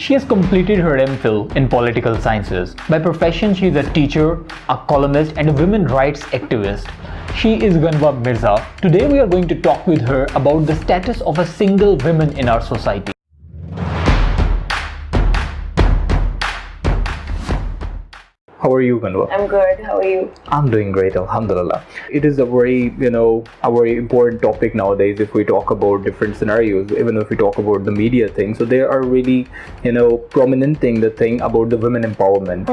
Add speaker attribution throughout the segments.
Speaker 1: She has completed her MPhil in political sciences. By profession, she is a teacher, a columnist, and a women's rights activist. She is Ghanwa Mirza. Today we are going to talk with her about the status of a single woman in our society. How are you, Ghanwa?
Speaker 2: I'm good. How are you?
Speaker 1: I'm doing great, alhamdulillah. It is a very, a very important topic nowadays if we talk about different scenarios, even if we talk about the media thing. So they are really, prominenting the thing about the women empowerment.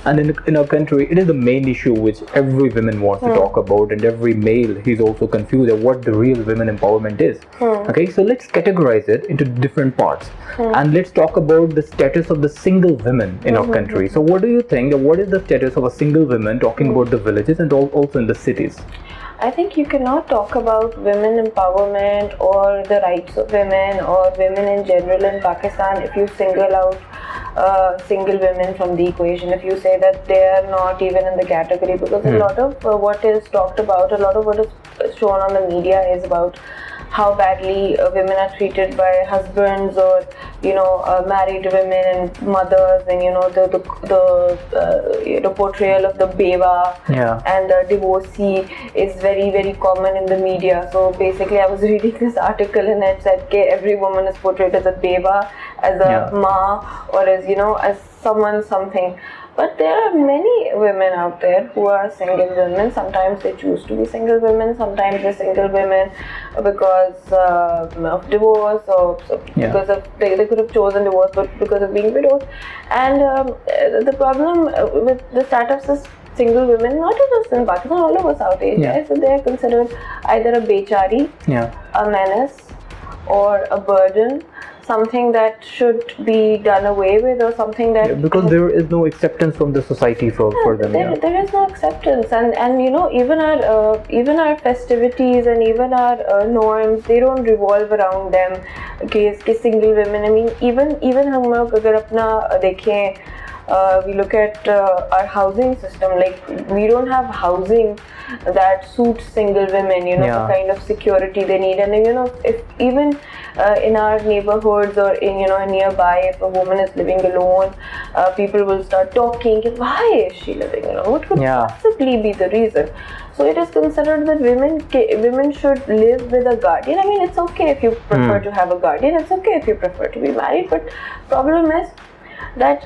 Speaker 1: And in our country, it is the main issue which every woman wants to talk about, and every male, he's also confused at what the real women empowerment is. Okay, so let's categorize it into different parts. And let's talk about the status of the single women in our country. So what do you think, what is the status of a single woman, talking about the villages and also in the cities?
Speaker 2: I think you cannot talk about women empowerment or the rights of women or women in general in Pakistan if you single out single women from the equation, if you say that they are not even in the category, because a lot of what is talked about, a lot of what is shown on the media is about how badly women are treated by husbands, or married women and mothers, and the portrayal of the beva and the divorcee is very, very common in the media. So basically, I was reading this article and it said that every woman is portrayed as a beva, as a ma, or as as someone something. But there are many women out there who are single women. Sometimes they choose to be single women, sometimes they're single women because of divorce, or because of they could have chosen divorce but because of being widowed. And the problem with the status is single women, not just in Pakistan, all over South Asia, so they are considered either a bechari, a menace, or a burden, something that should be done away with, or something that
Speaker 1: because there is no acceptance from the society for them.
Speaker 2: There is no acceptance, and even our festivities and even our norms, they don't revolve around them. Single women, I mean, even हम लोग अगर अपना देखें, we look at our housing system, like we don't have housing that suits single women, the kind of security they need. And if even in our neighborhoods or in nearby, if a woman is living alone, people will start talking, why is she living alone, what could possibly be the reason? So it is considered that women should live with a guardian. I mean, it's okay if you prefer to have a guardian, it's okay if you prefer to be married, but problem is that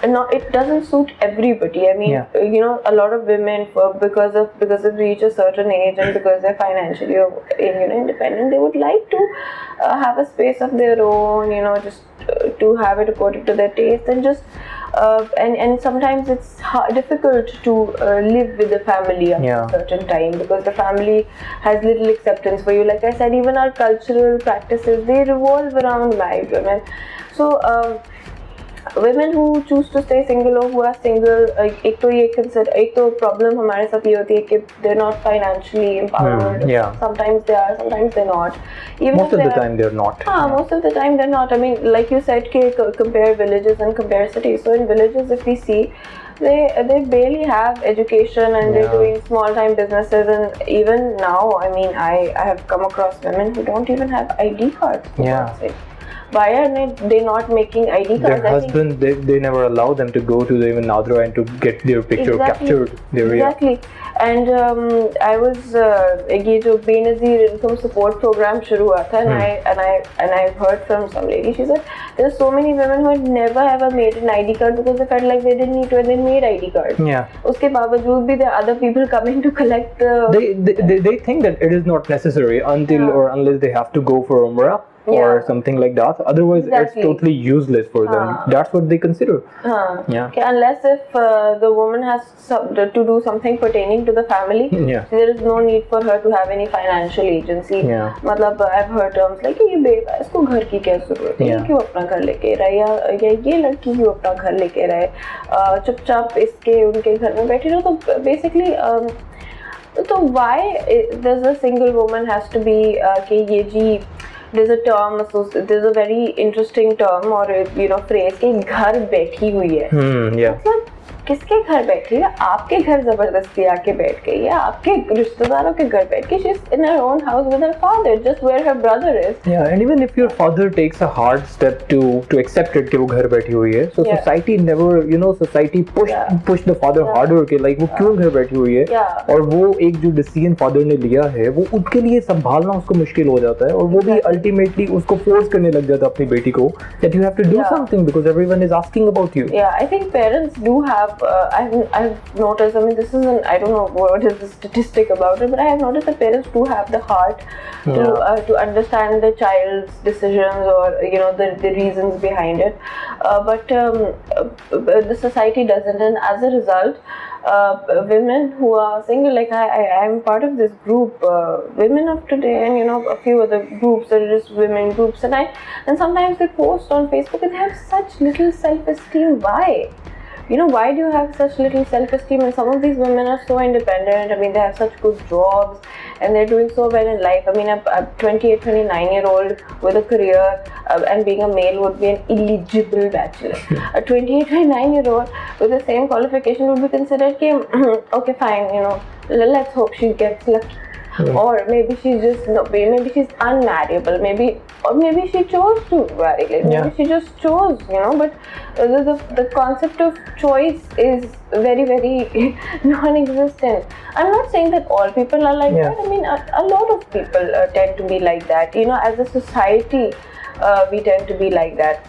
Speaker 2: it doesn't suit everybody. I mean, a lot of women, because they reach a certain age and because they're financially independent, they would like to have a space of their own, just to have it according to their taste, and just and sometimes it's difficult to live with the family after a certain time, because the family has little acceptance for you. Like I said, even our cultural practices, they revolve around married women. So women who choose to stay single or who are single, एक तो problem हमारे साथ ये होती है कि they're not financially empowered. Sometimes they are, sometimes they're not. Even
Speaker 1: most of the time they're not.
Speaker 2: Most of the time they're not. I mean, like you said, compare villages and compare cities. So in villages, if we see, they barely have education, and they're doing small time businesses. And even now, I mean, I have come across women who don't even have ID cards. Why are they not making ID cards?
Speaker 1: Their husbands, they never allow them to go to the even Nadra and to get their picture captured.
Speaker 2: Exactly. And I was ये जो Benazir income support program शुरू हुआ था, and I heard from some lady, she said there's so many women who had never ever made an ID card because they felt like they didn't need to, and they made ID cards. उसके बावजूद भी there are other people coming to collect the.
Speaker 1: They think that it is not necessary until or unless they have to go for Umrah or something like that. Otherwise, it's totally useless for them. That's what they consider.
Speaker 2: Okay, unless if the woman has to do something pertaining to the family, there is no need for her to have any financial agency. मतलब I've heard terms like ये बेवा, इसको घर की क्या जरूरत है, ये क्यों अपना घर लेके रहे, या ये लड़की क्यों अपना घर लेके रहे, चुपचाप इसके उनके घर में बैठी रहो. तो basically so why does a single woman has to be कि ये जी, there's a term, there's a very interesting term or phrase कि घर बैठी हुई है. किसके घर बैठ रही है? आपके घर जबरदस्ती आके बैठ गई है, आपके रिश्तेदारों के घर बैठ के. She's in her own house with her father, just where her brother is.
Speaker 1: Yeah, and even if your father takes a hard step to accept it कि वो घर बैठी हुई है, so society never, society push the father harder कि like वो क्यों घर बैठी हुई है, और वो एक जो decision father ने लिया है वो उसके लिए संभालना उसको मुश्किल हो जाता है, और वो भी ultimately उसको force करने लग जाता है अपनी बेटी को that you have to do something because everyone is asking about you.
Speaker 2: Yeah, I think parents do have. I've noticed. I mean, this isn't. I don't know what is the statistic about it, but I have noticed that parents do have the heart to understand the child's decisions, or the reasons behind it. But the society doesn't, and as a result, women who are single, like I am part of this group, Women of Today, and a few other groups that are just women groups, and sometimes they post on Facebook and they have such little self-esteem. Why? Why do you have such little self-esteem? And some of these women are so independent. I mean, they have such good jobs and they're doing so well in life. I mean, a 28, 29-year-old with a career and being a male would be an eligible bachelor. A 28, 29-year-old with the same qualification would be considered, okay, fine, let's hope she gets lucky. Or maybe she's just maybe she's unmarriable, maybe she chose to marry late, maybe she just chose, but the concept of choice is very, very non-existent. I'm not saying that all people are like that. I mean, a lot of people tend to be like that. As a society, we tend to be like that.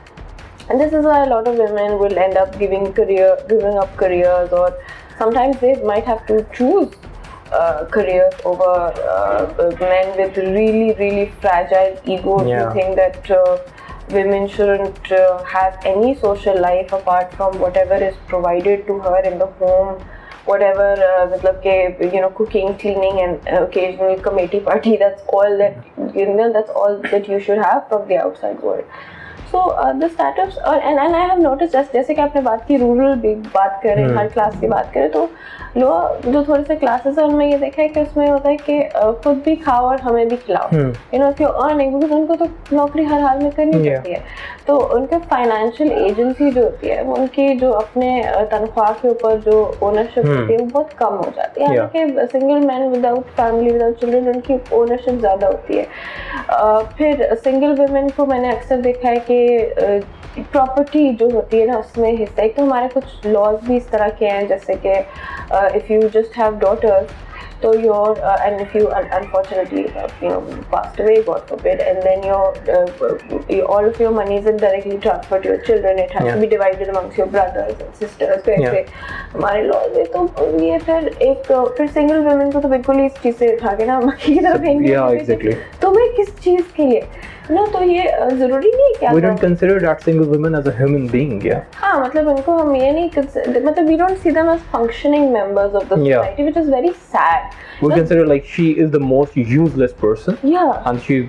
Speaker 2: And this is why a lot of women will end up giving up careers, or sometimes they might have to choose careers over men with really, really fragile egos who think that women shouldn't have any social life apart from whatever is provided to her in the home, whatever cooking, cleaning, and occasional committee party. That's all that you should have from the outside world. So the startups and I have noticed, जैसे कि आपने बात की rural भी बात करें, हर class की बात करें, तो लोग जो थोड़े से क्लासेस हैं उनमें ये देखा है कि उसमें होता है कि खुद भी खाओ और हमें भी खिलाओ. If you're earning, because उनको तो नौकरी हर हाल में करनी पड़ती है, तो उनके फाइनेंशियल एजेंसी जो होती है, उनकी जो अपने तनख्वाह के ऊपर जो ओनरशिप होती है वो बहुत कम हो जाती है. हालांकि single man without family, without children, उनकी ओनरशिप ज़्यादा होती है. फिर सिंगल वुमेन को मैंने अक्सर देखा है कि प्रॉपर्टी जो होती है ना, उसमें हिस्सा, एक तो हमारे कुछ लॉज भी इस तरह के हैं, जैसे कि if you just have daughters, so and if you unfortunately passed away, God forbid, and then all of your money is indirectly transferred to your children, it has to be divided amongst your brothers and sisters. तो ऐसे हमारे laws में तो ये फिर single women को तो बिल्कुल ही इस चीज़ से उठा के ना मक्खी की तरह फेंक, तो मैं किस चीज़ के लिए तो ये जरूरी नहीं क्या.
Speaker 1: We don't consider that single woman as a human being.
Speaker 2: हाँ, मतलब उनको हम ये नहीं मतलब we don't see them as functioning members of the society, which is very sad.
Speaker 1: We consider like she is the most useless person. And she's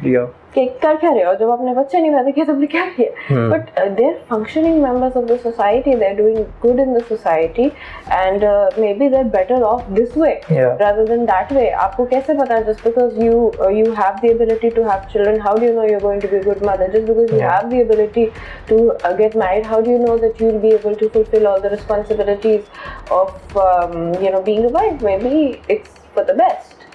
Speaker 2: कर क्या रहे हो, जब आपने बच्चे नहीं पैदा किया तो आपने क्या किया. But they're functioning members of the society, they're doing good in the society, and maybe they're better off this way rather than that way. आपको कैसे पता, just because you have the ability to have children, how do you know you're going to be a good mother? Just because you have the ability to get married, how do you know that you'll be able to fulfill all the responsibilities of being a wife? Maybe it's for the best,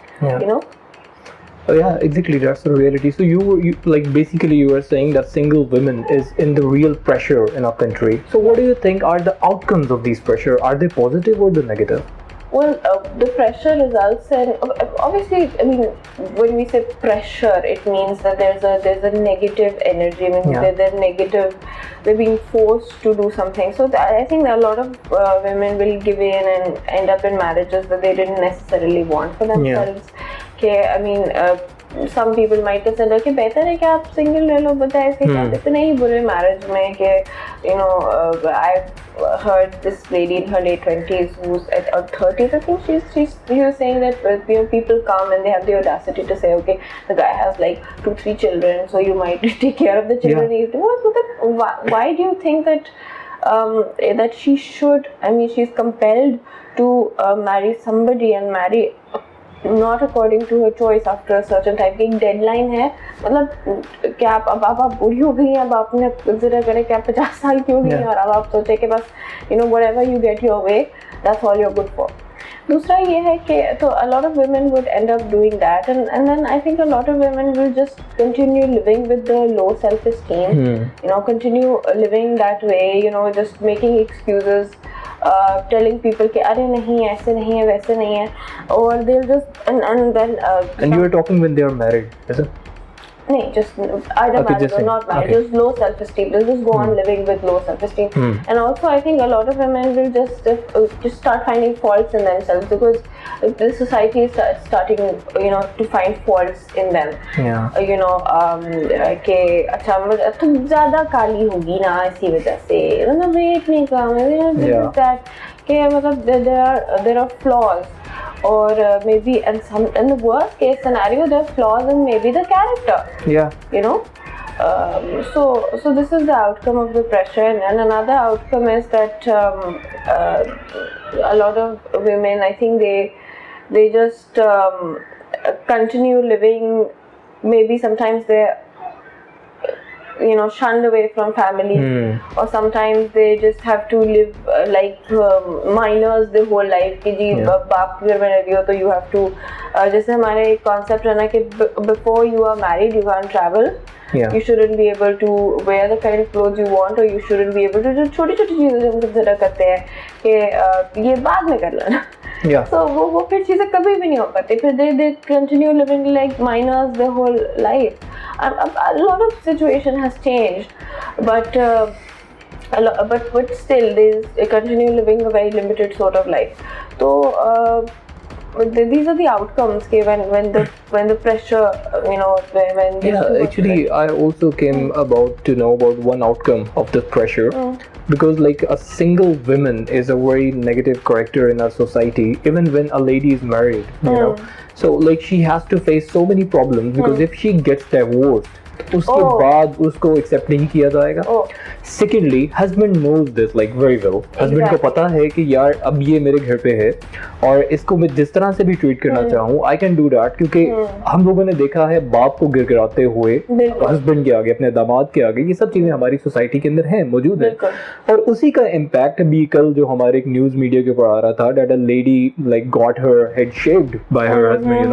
Speaker 1: Yeah, exactly. That's the reality. So you like basically you were saying that single women is in the real pressure in our country. So what do you think are the outcomes of these pressure? Are they positive or the negative?
Speaker 2: Well, the pressure results in, obviously, I mean, when we say pressure, it means that there's a negative energy. I mean, they're negative, they're being forced to do something. So I think that a lot of women will give in and end up in marriages that they didn't necessarily want for themselves. Okay, I mean, some people might consider कि बेहतर है कि आप single रह लो, बता ऐसे क्या इतने ही बुरे मैरिज में कि I've heard this lady in her late 20s who's at 30s, I think she was saying that people come and they have the audacity to say, okay, the guy has like 2-3 children, so you might take care of the children. He's divorced. Why do you think that that she should, I mean, she's compelled to marry somebody and marry not according to her choice after a certain time की एक deadline है मतलब क्या आप बूढ़ी हो गई हैं अब आपने consider करें कि आप 50 साल की हो गई हैं और अब आप सोचे कि बस whatever you get your way that's all you're good for. दूसरा ये है कि तो a lot of women would end up doing that and then I think a lot of women will just continue living with the low self-esteem, continue living that way, just making excuses, telling people कि अरे नहीं ऐसे नहीं है वैसे नहीं है और they'll just and then
Speaker 1: and you are talking when they are married, is it?
Speaker 2: नहीं, just either married or not married, just low self-esteem. They'll just go on living with low self-esteem. And also, I think a lot of women will just start finding faults in themselves because the society is starting, to find faults in them. कि अच्छा तुम ज़्यादा काली होगी ना इसी वजह से, मतलब वेट नहीं कम, this is that, कि मतलब there are flaws. Or maybe in the worst case scenario there are flaws in maybe the character, so this is the outcome of the pressure and another outcome is that a lot of women, I think they just continue living, maybe sometimes they're shunned away from family, or sometimes they just have to live like minors the whole life कि जी बाप घर में रह रही हो तो you have to जैसे हमारे एक concept है ना कि before you are married you can't travel, you shouldn't be able to wear the kind of clothes you want, or you shouldn't be able to जो छोटी-छोटी चीजें जो हम consider करते हैं कि ये बाद में कर लेना, so वो फिर चीजें कभी भी नहीं हो पाती, फिर they continue living like minors their whole life. A lot of situation has changed, but still they continue living a very limited sort of life. So these are the outcomes when the pressure, when
Speaker 1: actually I also came about to know about one outcome of this pressure, because like a single woman is a very negative character in our society, even when a lady is married, so like she has to face so many problems because if she gets divorced उसके बाद उसको accept नहीं किया जाएगा. Secondly husband knows this like very well, husband को पता है कि यार अब ये मेरे घर पे है और इसको मैं जिस तरह से भी ट्रीट करना चाहूँ आई कैन डू दैट, क्योंकि हम लोगों ने देखा है बाप को गिड़गिड़ाते हुए हस्बैंड के आगे, अपने दामाद के आगे, ये सब चीजें हमारी सोसाइटी के अंदर है, मौजूद है. और उसी का इम्पैक्ट भी कल जो हमारे एक न्यूज मीडिया के ऊपर आ रहा था, that a lady like got her head shaved bye her husband,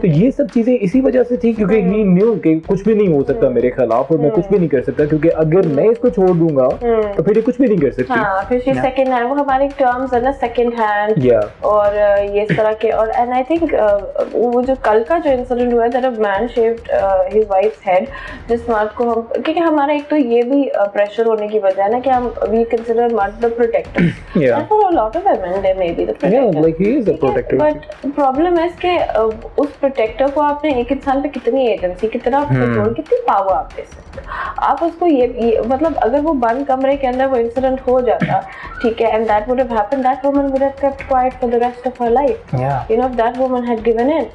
Speaker 1: तो ये सब चीजें इसी वजह से थी क्योंकि ही न्यू कि कुछ भी नहीं हो सकता मेरे खिलाफ और मैं कुछ भी नहीं कर सकता, क्योंकि अगर मैं इसको छोड़ दूंगा तो फिर ये कुछ भी नहीं कर सकती.
Speaker 2: फिर सेकंड हैंड, वो हमारे टर्म्स है ना सेकंड हैंड, और ये इस तरह के, और एंड आई थिंक वो जो कल का जो इंसिडेंट हुआ है that a man shaved his wives head, जिस मर्द को हम, क्योंकि हमारा एक तो ये भी प्रेशर होने की वजह है ना कि हम वी कंसीडर मर्द the protector, and for a lot of women they may be the protector,
Speaker 1: like he is a protector,
Speaker 2: but problem है कि उस प्रोटेक्टर को आपने एक इंसान पे कितनी एजेंसी, कितना कंट्रोल, कितनी पावर आप दे सकते, आप उसको ये मतलब अगर वो बंद कमरे के अंदर वो इंसिडेंट हो जाता, ठीक है, and that would have happened, that woman would have kept quiet for the rest of her life, if that woman had given in,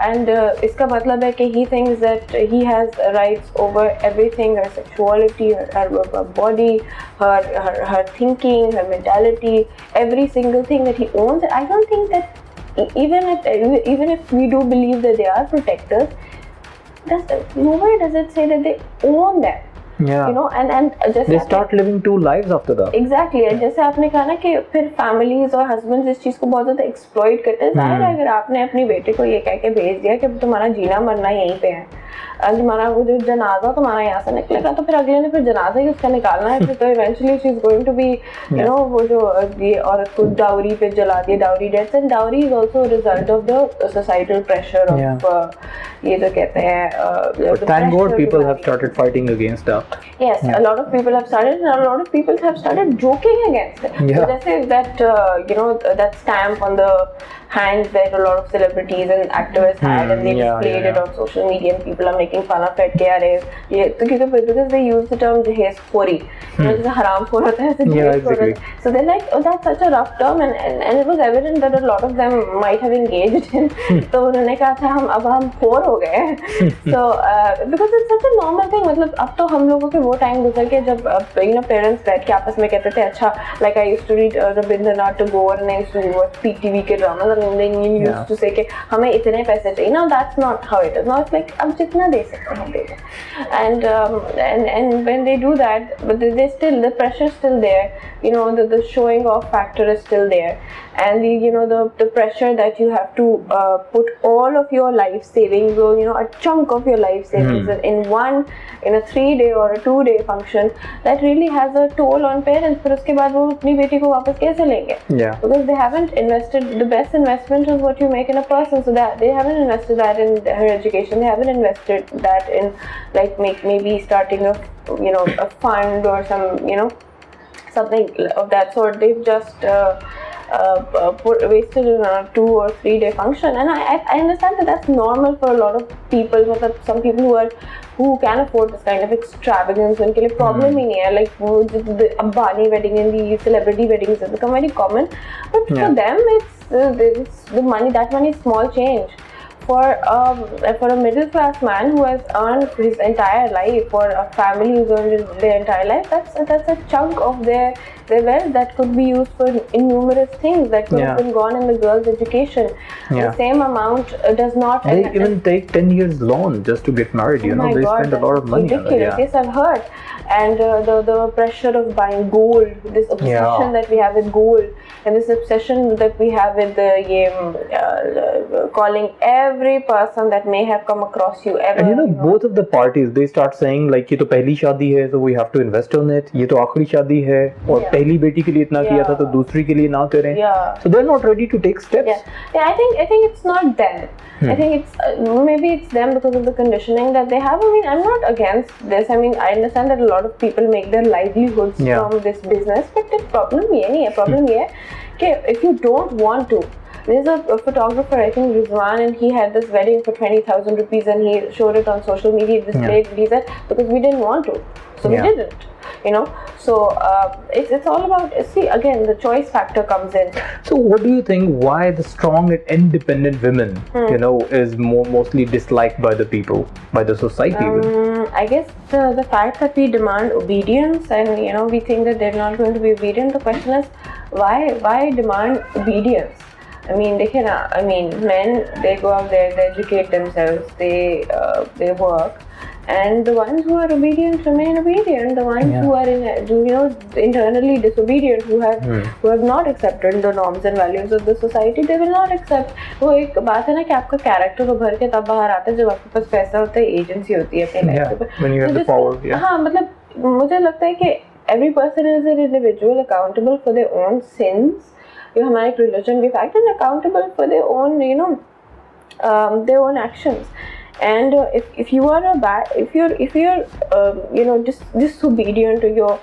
Speaker 2: and इसका मतलब है कि he thinks that he has rights over everything, her sexuality, her body, her thinking, her mentality, every single thing that he owns. I don't think that even if we do believe that they are protectors, nowhere does it say that they own them. And just
Speaker 1: they start living two lives after that.
Speaker 2: Exactly, and जैसे आपने कहा ना कि फिर families और husbands इस चीज को बहुत ज्यादा exploit करते हैं. जाहिर है अगर आपने अपनी बेटे को ये कह के भेज दिया कि तुम्हारा जीना मरना यहीं पे है, तुम्हारा वो जो जनाजा तुम्हारा यहाँ से निकलेगा, तो फिर अगले ने फिर जनाजा ही उसका निकालना है, फिर तो eventually she is going to be वो जो ये औरत को डाउरी पे जला दिया, dowry deaths, and dowry is also a result of the societal pressure of ये जो कहते हैं.
Speaker 1: Thank God people have started fighting against that.
Speaker 2: Yes, a lot of people have started, and a lot of people have started joking against it. So जैसे that that stamp on the hand that a lot of celebrities and activists had, and they displayed it on social media, and people people are making fun of it कि यार ये तो क्योंकि because they use the term जहेज़खोरी, जैसे हराम खोर होता है ऐसे जहेज़खोर होता है. So they're like, oh, that's such a rough term, and it was evident that a lot of them might have engaged in. तो उन्होंने कहा था अब हम खोर हो गए हैं. So because it's such a normal thing. मतलब अब तो हम लोगों के वो टाइम गुजर के जब पेरेंट्स बैठ के आपस में कहते थे अच्छा, like I used to read Rabindranath Tagore and I used to watch PTV के dramas and then you used to say कि हमें इतने पैसे चाहिए. Now that's not how it is. Now it's like अब जितना दे सकते हैं दे दें. And when they do that, but they still, the pressure is still there. You know, the showing off factor is still there, and the pressure that you have to put all of your life savings, or a chunk of your life savings in a 3-day or a 2-day function, that really has a toll on parents. फिर उसके बाद वो अपनी बेटी को वापस कैसे लेंगे? Because they haven't invested. The best investment is what you make in a person. So that they haven't invested that in her education. They haven't invested that in like maybe starting a fund or some something of that sort. They've just wasted in a 2 or 3-day function, and I understand that that's normal for a lot of people. मतलब some people who can afford this kind of extravagance, उनके लिए problem ही नहीं है. Like the Ambani wedding and the celebrity weddings have become very common, but for them it's the money. That money is small change. For a middle class man who has earned his entire life, or a family who's earned their entire life, that's a chunk of their wealth that could be used for innumerous things that could have been gone in the girl's education. The same amount does not.
Speaker 1: They even take 10 years loan just to get married. They spend a lot of money.
Speaker 2: Ridiculous. Yes, I've heard. And the pressure of buying gold, this obsession that we have with gold, and this obsession that we have with calling every person that may have come across you ever.
Speaker 1: And both of the parties, they start saying like ये तो पहली शादी है, so we have to invest on it. ये तो आखिरी शादी है, और पहली बेटी के लिए इतना किया था तो दूसरी के लिए ना करें. So they're not ready to take steps.
Speaker 2: I think it's not them. I think it's maybe it's them because of the conditioning that they have. I mean, I'm not against this. I mean, I understand that a lot of people make their livelihoods from this business, but the problem ये नहीं है. Problem ये है कि if you don't want to. There's a photographer, I think Rizwan, and he had this wedding for 20,000 rupees, and he showed it on social media, displayed it. He said because we didn't want to, so we didn't. So it's all about, see, again, the choice factor comes in.
Speaker 1: So what do you think, why the strong and independent women is mostly disliked by the people, by the society?
Speaker 2: I guess the fact that we demand obedience, and we think that they're not going to be obedient. The question is why demand obedience? I mean, men, they go out there, they educate themselves, they work, and the ones who are obedient remain obedient. The ones who are internally disobedient, who have not accepted the norms and values of the society, they will not accept. वो एक बात है ना कि आपका character उभर के तब बाहर आता है जब आपके पास पैसा होता है, agency होती है अपने life पे.
Speaker 1: When you have the power.
Speaker 2: हाँ, मतलब मुझे लगता है कि every person is an individual accountable for their own sins. हमारे religion भी fact is accountable for their own their own actions. And if you are if you're disobedient, or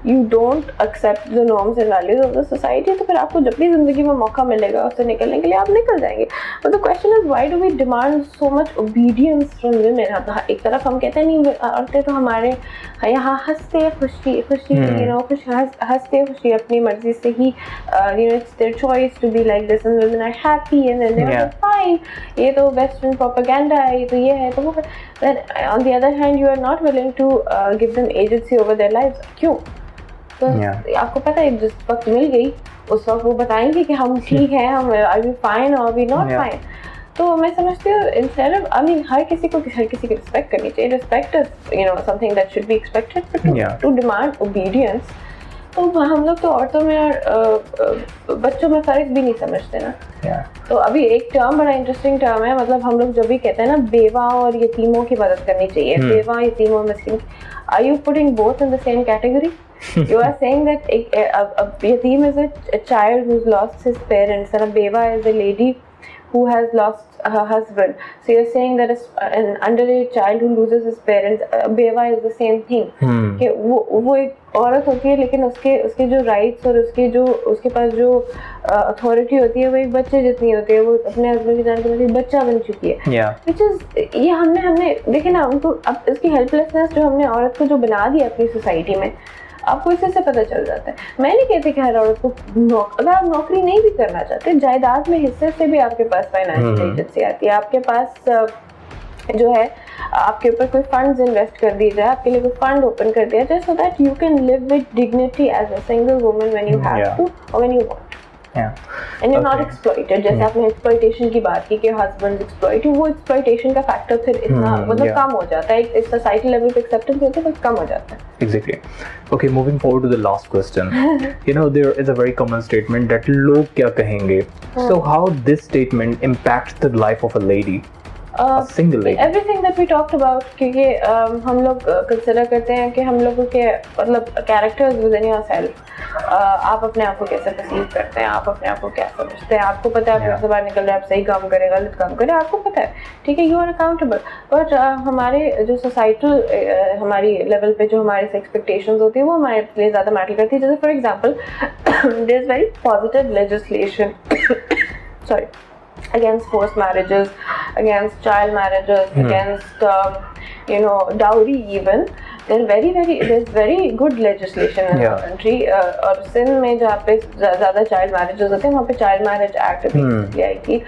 Speaker 2: you don't accept the norms and values of the society, तो फिर आपको जब भी जिंदगी में मौका मिलेगा उससे निकलने के लिए आप निकल जाएंगे. But the question is, why do we demand so much obedience from women? एक तरफ हम कहते हैं नहीं, औरतें तो हमारे यहाँ हंसते खुशी हंसते खुशी अपनी मर्जी से ही it's their choice to be like this, and women are happy, and then they're fine. ये तो western propaganda है, ये तो ये है तो वो. Then on the other hand, you are not willing to give them agency over their lives. क्यों? तो आपको पता है जिस वक्त मिल गई उस वक्त वो बताएंगे कि हम ठीक हैं, हम are we fine or are we not fine. तो मैं समझती हूँ instead of, I mean, हर किसी को respect करनी चाहिए. Respect is something that should be expected, but to demand obedience, तो हम लोग तो औरतों में और बच्चों में फ़र्क भी नहीं समझते ना. तो अभी एक टर्म बड़ा इंटरेस्टिंग टर्म है, मतलब हम लोग जब भी कहते हैं ना बेवा और यतीमों की मदद करनी चाहिए, बेवा यतीमों Miskin, are you putting both in the same category? You are saying that a yatim is a child who's lost his parents, and a beva is a lady who has lost her husband. So you're saying that an underage child who loses his parents, a beva is the same thing. कि वो एक औरत होती है, लेकिन उसके जो rights और उसके पास जो अथॉरिटी होती है वो एक बच्चे जितनी होती है। वो अपने हस्बैंड की जान के बाद एक बच्चा बन चुकी है। Which is, ये हमने देखिए ना, उनको अब इसकी हेल्पलेसनेस जो हमने औरत को जो बना दिया अपनी सोसाइटी में, आपको इससे से पता चल जाता है। मैं नहीं कहती कि हर औरत को अगर आप नौकरी नहीं भी करना चाहते, जायदाद में हिस्से से भी आपके पास फाइनेंशियल एजेंसी आती है, आपके पास जो है आपके ऊपर कोई फंड्स इन्वेस्ट कर दिए जाए, आपके लिए कोई फंड ओपन कर दिया जाए, so that you can live with dignity as a single woman when you have to or when you want, and you not exploited. जैसे आपने एक्सप्लॉइटेशन की बात की कि हस्बैंड एक्सप्लॉइट, वो एक्सप्लॉइटेशन का फैक्टर फिर इतना मतलब कम हो जाता है, एक सोसाइटी लेवल पे एक्सेप्टेंस होती है, तो कम हो जाता है।
Speaker 1: Exactly. Okay, moving forward to the last question. You know, there is a very common statement that लोग क्या कहेंगे. So how this statement impacts the life of a lady? A single lady.
Speaker 2: Everything that we talked about, क्योंकि हम लोग consider करते हैं कि हम लोगों के मतलब कैरेक्टर्स विद इन योरसेल्फ, आप अपने आप को कैसे परसीव करते हैं, आप अपने आप को क्या समझते हैं, आपको पता है आप घर से बाहर निकल रहे हैं, आप सही काम करें गलत काम करें, आपको पता है, ठीक है, यू आर अकाउंटेबल। बट हमारे जो सोसाइटल हमारी लेवल पे जो हमारे से एक्सपेक्टेशंस होती है वो हमारे लिए ज़्यादा मैटर करती है। जैसे for example there is very positive legislation sorry, against forced marriages, against child marriages, against dowry even. There's very good legislation in our country. और सिंध में जहाँ पे ज़्यादा child marriages होते हैं, वहाँ पे child marriage act भी आई थी।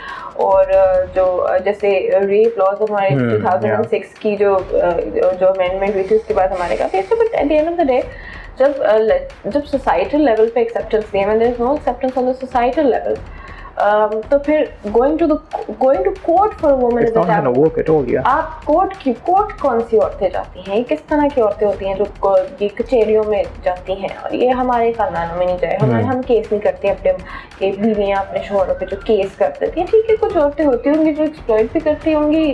Speaker 2: और जो जैसे rape laws हमारे 2006 की जो amendment हुई थी, उसके बाद हमारे काफ़ी अच्छे। But at the end of the day, जब societal level पे acceptance नहीं है, when there is no acceptance on the societal level, तो फिर going to court for a woman is
Speaker 1: not gonna work at all.
Speaker 2: आप court कौन सी औरतें जाती हैं, किस तरह की औरतें होती हैं जो ये कचहरियों में जाती हैं, और ये हमारे खानदानों में नहीं जाए। हम केस नहीं करते अपने बीवियाँ अपने शोहरों पे जो केस कर देती हैं, ठीक है, कुछ औरतें होती होंगी जो एक्सप्लॉइट भी करती होंगी,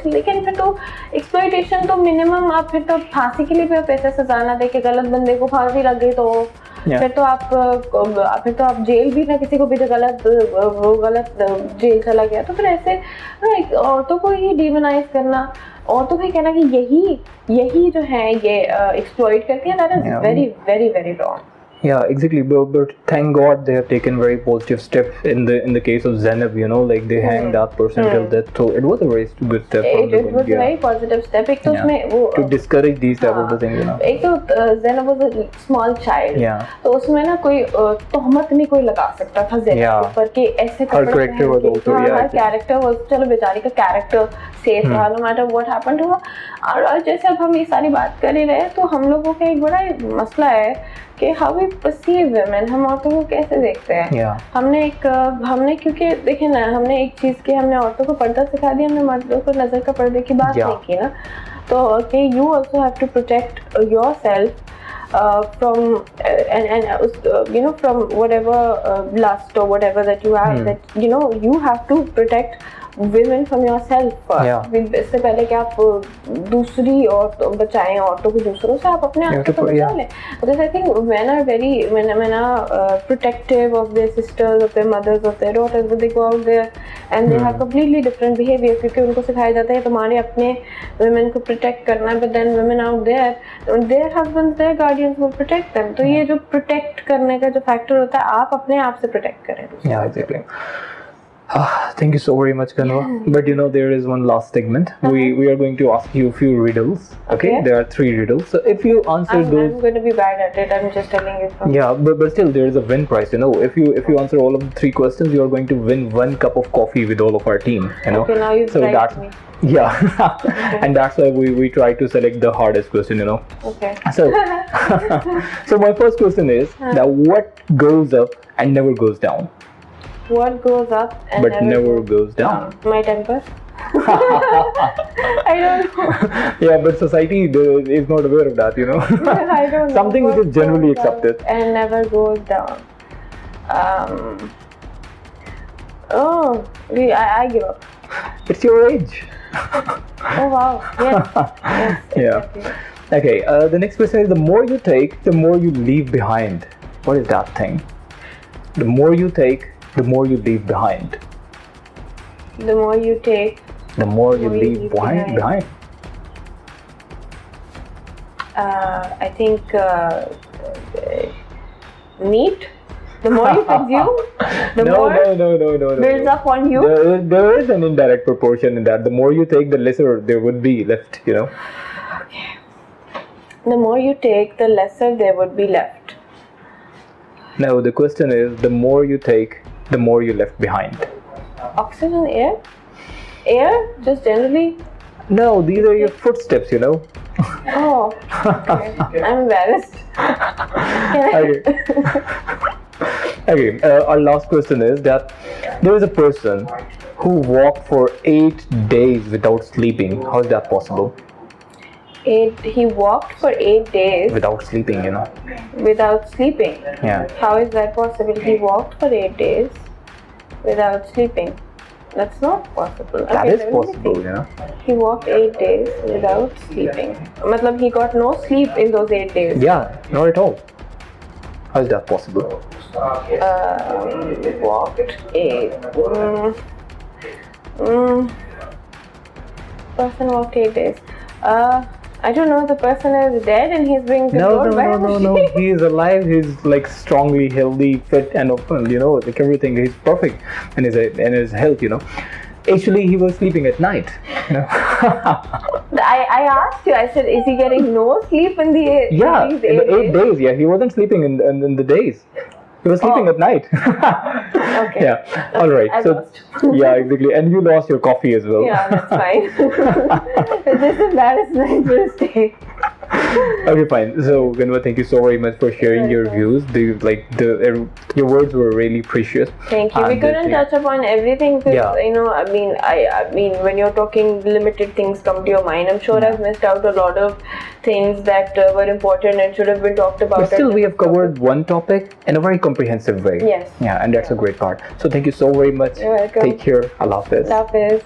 Speaker 2: लेकिन फिर तो एक्सप्लॉइटेशन तो मिनिमम, आप फिर तो फांसी के लिए भी पैसे सजा ना दे के गलत बंदे को फांसी लग गई तो फिर तो आप जेल भी ना, किसी को भी जो गलत जेल चला गया, तो फिर ऐसे औरतों को ही डिमोनाइज करना, औरतों को ही कहना कि यही जो है ये एक्सप्लॉइट करती है, that is very very very wrong.
Speaker 1: Yeah, exactly. But thank God they have taken very positive step in the case of Zainab. You know, like they hanged that person till death. So it was a very good step.
Speaker 2: It was a very positive step. एक तो उसमें वो
Speaker 1: to discourage these type of the things, you know.
Speaker 2: एक तो Zainab was a small child. तो उसमें ना कोई तोहमत नहीं कोई लगा सकता था Zainab के ऊपर कि ऐसे
Speaker 1: her character was also
Speaker 2: her character was, चलो बेचारी का character safe रहा no matter what happened to her। और जैसे अब हम ये सारी बात कर ही रहे हैं, तो हम लोगों का एक बड़ा मसला है कि how we perceive women, हम औरतों को कैसे देखते हैं। हमने क्योंकि देखे ना, हमने एक चीज़ की, हमने औरतों को पर्दा सिखा दिया, हमने मर्दों को नज़र का पर्दे की बात नहीं की ना। तो कि you also have to protect yourself from whatever lust or whatever that you have, that you have to protect women from yourself first. इससे पहले कि आप दूसरी और बचाएं औरतों को दूसरों से, आप अपने आप को बचा लें। Because I think men are protective of their sisters, of their mothers, of their daughters, but they go out there and they have completely different behavior, क्योंकि उनको सिखाया जाता है तुम्हारे अपने women को protect करना है, but then women out there, their husbands, their guardians will protect them. तो ये जो protect करने का जो factor होता है, आप अपने आप से protect करें।
Speaker 1: Yeah, exactly. Thank you so very much, Ghanwa. But there is one last segment. We are going to ask you a few riddles. Okay? There are 3 riddles. So if you answer those,
Speaker 2: I'm going to be bad at it. I'm just telling you.
Speaker 1: Yeah, but still there is a win prize. If you answer all of the 3 questions, you are going to win 1 cup of coffee with all of our team.
Speaker 2: Okay, now you've bribed me.
Speaker 1: Yeah, and that's why we try to select the hardest question.
Speaker 2: Okay.
Speaker 1: So my first question is that what goes up and never goes down?
Speaker 2: What goes up and
Speaker 1: but never goes down?
Speaker 2: My temper. I don't know.
Speaker 1: Yeah, but society is not aware of that,
Speaker 2: I don't know.
Speaker 1: Something which is generally accepted.
Speaker 2: And never goes down. I give up.
Speaker 1: It's your age.
Speaker 2: Oh wow. Yes.
Speaker 1: Yeah. Exactly. Okay, the next question is, the more you take, the more you leave behind. What is that thing? The more you take, the more you leave behind.
Speaker 2: The more you take,
Speaker 1: the more you leave behind.
Speaker 2: I think meat. The more you consume, the more builds up on you.
Speaker 1: There is an indirect proportion in that. The more you take, the lesser there would be left, you know.
Speaker 2: Okay. The more you take, the lesser there would be left.
Speaker 1: Now the question is, the more you take, the more you left behind.
Speaker 2: Oxygen, air? Air? Just generally?
Speaker 1: No, these are your footsteps, you know.
Speaker 2: Oh, okay. I'm embarrassed.
Speaker 1: Okay, our last question is that there is a person who walked for 8 days without sleeping. How is that possible?
Speaker 2: He walked for 8 days
Speaker 1: Without sleeping, you know.
Speaker 2: without sleeping.
Speaker 1: Yeah.
Speaker 2: How is that possible? He walked for 8 days without sleeping. That's not possible.
Speaker 1: That
Speaker 2: Okay,
Speaker 1: is
Speaker 2: let me
Speaker 1: possible,
Speaker 2: think.
Speaker 1: you know.
Speaker 2: He walked 8 days without sleeping. Matlab, he got no sleep in those 8 days.
Speaker 1: Yeah, not at all. How is that possible?
Speaker 2: Walked 8. Person walked 8 days. I don't know. The person is dead and he's being controlled by a machine.
Speaker 1: He is alive. He's like strongly healthy, fit, and open. You know, like everything. He's perfect, and his health. You know, actually, he was sleeping at night. You know?
Speaker 2: I asked you. I said, is he getting no sleep in the
Speaker 1: Yeah,
Speaker 2: these
Speaker 1: in the
Speaker 2: 8
Speaker 1: 8 days. Yeah, he wasn't sleeping in the days. He was sleeping at night.
Speaker 2: Okay.
Speaker 1: Yeah. All right.
Speaker 2: I
Speaker 1: So
Speaker 2: lost.
Speaker 1: yeah, exactly. And you lost your coffee as well.
Speaker 2: Yeah, that's fine. This embarrassment will stay.
Speaker 1: Okay, fine. So, Ghanwa, thank you so very much for sharing your views. Your words were really precious.
Speaker 2: Thank you. We
Speaker 1: And
Speaker 2: couldn't touch upon everything because
Speaker 1: Yeah.
Speaker 2: you know, I mean, when you're talking, limited things come to your mind. I'm sure I've missed out a lot of things that were important and should have been talked about.
Speaker 1: But still,
Speaker 2: at
Speaker 1: we have
Speaker 2: different
Speaker 1: covered one topic in a very comprehensive way.
Speaker 2: Yes.
Speaker 1: Yeah, and that's a great part. So, thank you so very much.
Speaker 2: You're welcome.
Speaker 1: Take care. Allah Hafiz.
Speaker 2: topics. Hafiz.